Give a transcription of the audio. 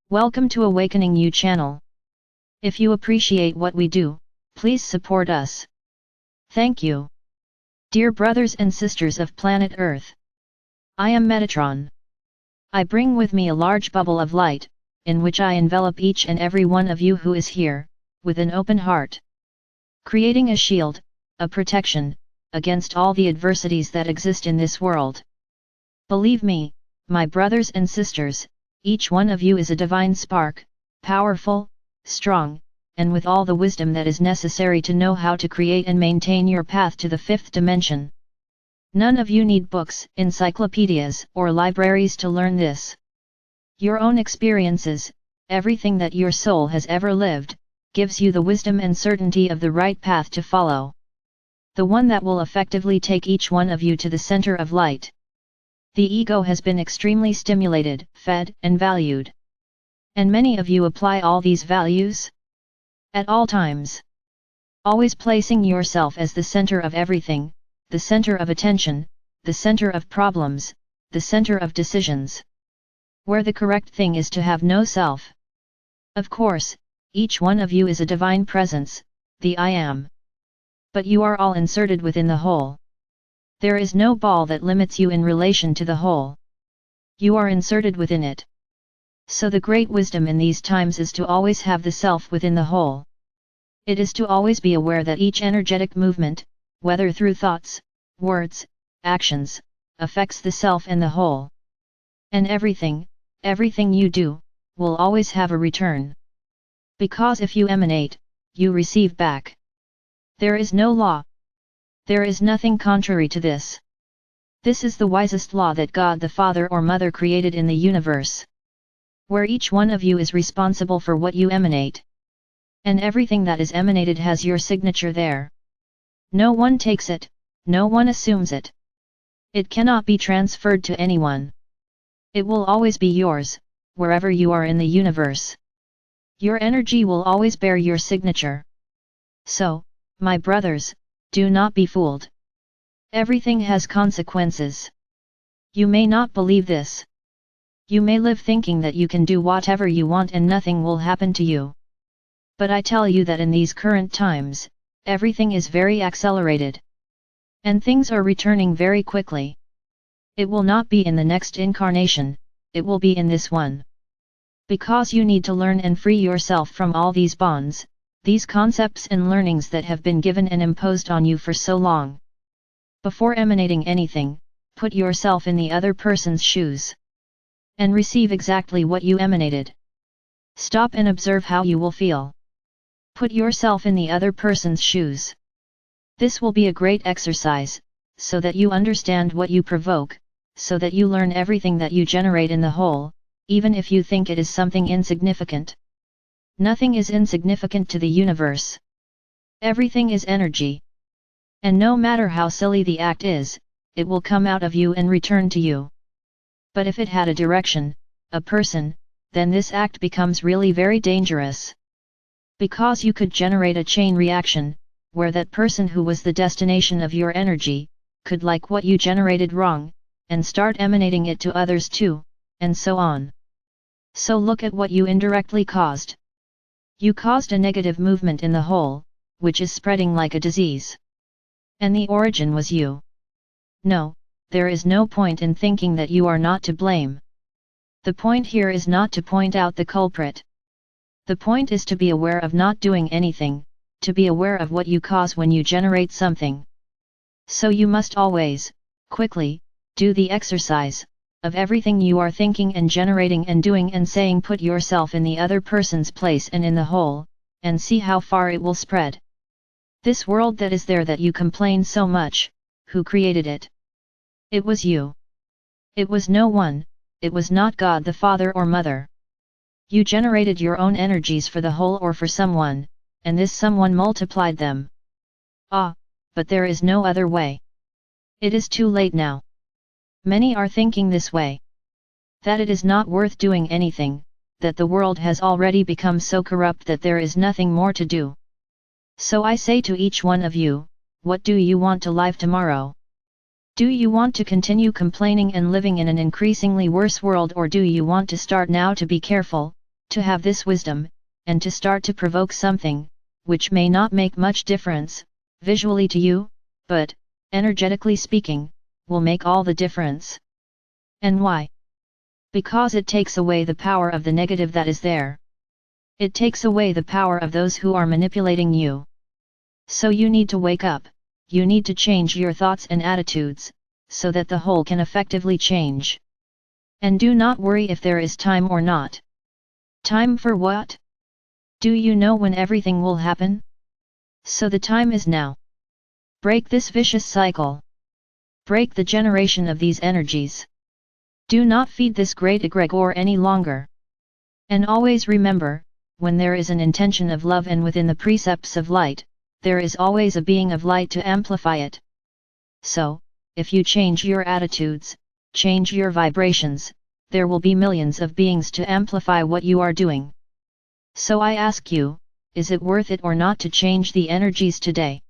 Welcome to Awakening You channel. If you appreciate what we do, please support us. Thank you. Dear brothers and sisters of planet Earth, I am Metatron. I bring with me a large bubble of light, in which I envelop each and every one of you who is here, with an open heart. Creating a shield, a protection, against all the adversities that exist in this world. Believe me, my brothers and sisters, each one of you is a divine spark, powerful, strong, and with all the wisdom that is necessary to know how to create and maintain your path to the fifth dimension. None of you need books, encyclopedias, or libraries to learn this. Your own experiences, everything that your soul has ever lived, gives you the wisdom and certainty of the right path to follow. The one that will effectively take each one of you to the center of light. The ego has been extremely stimulated, fed, and valued. And many of you apply all these values at all times. Always placing yourself as the center of everything, the center of attention, the center of problems, the center of decisions. Where the correct thing is to have no self. Of course, each one of you is a divine presence, the I Am. But you are all inserted within the whole. There is no ball that limits you in relation to the whole. You are inserted within it. So the great wisdom in these times is to always have the self within the whole. It is to always be aware that each energetic movement, whether through thoughts, words, actions, affects the self and the whole. And everything you do, will always have a return. Because if you emanate, you receive back. There is no law. There is nothing contrary to this. This is the wisest law that God the Father or Mother created in the universe. Where each one of you is responsible for what you emanate. And everything that is emanated has your signature there. No one takes it, no one assumes it. It cannot be transferred to anyone. It will always be yours, wherever you are in the universe. Your energy will always bear your signature. So, my brothers, do not be fooled. Everything has consequences. You may not believe this. You may live thinking that you can do whatever you want and nothing will happen to you. But I tell you that in these current times, everything is very accelerated. And things are returning very quickly. It will not be in the next incarnation, it will be in this one. Because you need to learn and free yourself from all these bonds, these concepts and learnings that have been given and imposed on you for so long. Before emanating anything, put yourself in the other person's shoes. And receive exactly what you emanated. Stop and observe how you will feel. Put yourself in the other person's shoes. This will be a great exercise, so that you understand what you provoke, so that you learn everything that you generate in the whole, even if you think it is something insignificant. Nothing is insignificant to the universe. Everything is energy. And no matter how silly the act is, it will come out of you and return to you. But if it had a direction, a person, then this act becomes really very dangerous. Because you could generate a chain reaction, where that person who was the destination of your energy, could like what you generated wrong, and start emanating it to others too, and so on. So look at what you indirectly caused. You caused a negative movement in the whole, which is spreading like a disease. And the origin was you. No, there is no point in thinking that you are not to blame. The point here is not to point out the culprit. The point is to be aware of not doing anything, to be aware of what you cause when you generate something. So you must always, quickly, do the exercise, of everything you are thinking and generating and doing and saying. Put yourself in the other person's place and in the whole, and see how far it will spread. This world that is there that you complain so much, who created it? It was you. It was no one, it was not God the Father or Mother. You generated your own energies for the whole or for someone, and this someone multiplied them. Ah, but there is no other way. It is too late now. Many are thinking this way. That it is not worth doing anything, that the world has already become so corrupt that there is nothing more to do. So I say to each one of you, what do you want to live tomorrow? Do you want to continue complaining and living in an increasingly worse world, or do you want to start now to be careful, to have this wisdom, and to start to provoke something, which may not make much difference, visually to you, but, energetically speaking, will make all the difference. And why? Because it takes away the power of the negative that is there. It takes away the power of those who are manipulating you. So you need to wake up, you need to change your thoughts and attitudes, so that the whole can effectively change. And do not worry if there is time or not. Time for what? Do you know when everything will happen? So the time is now. Break this vicious cycle. Break the generation of these energies. Do not feed this great egregore any longer. And always remember, when there is an intention of love and within the precepts of light, there is always a being of light to amplify it. So, if you change your attitudes, change your vibrations, there will be millions of beings to amplify what you are doing. So I ask you, is it worth it or not to change the energies today?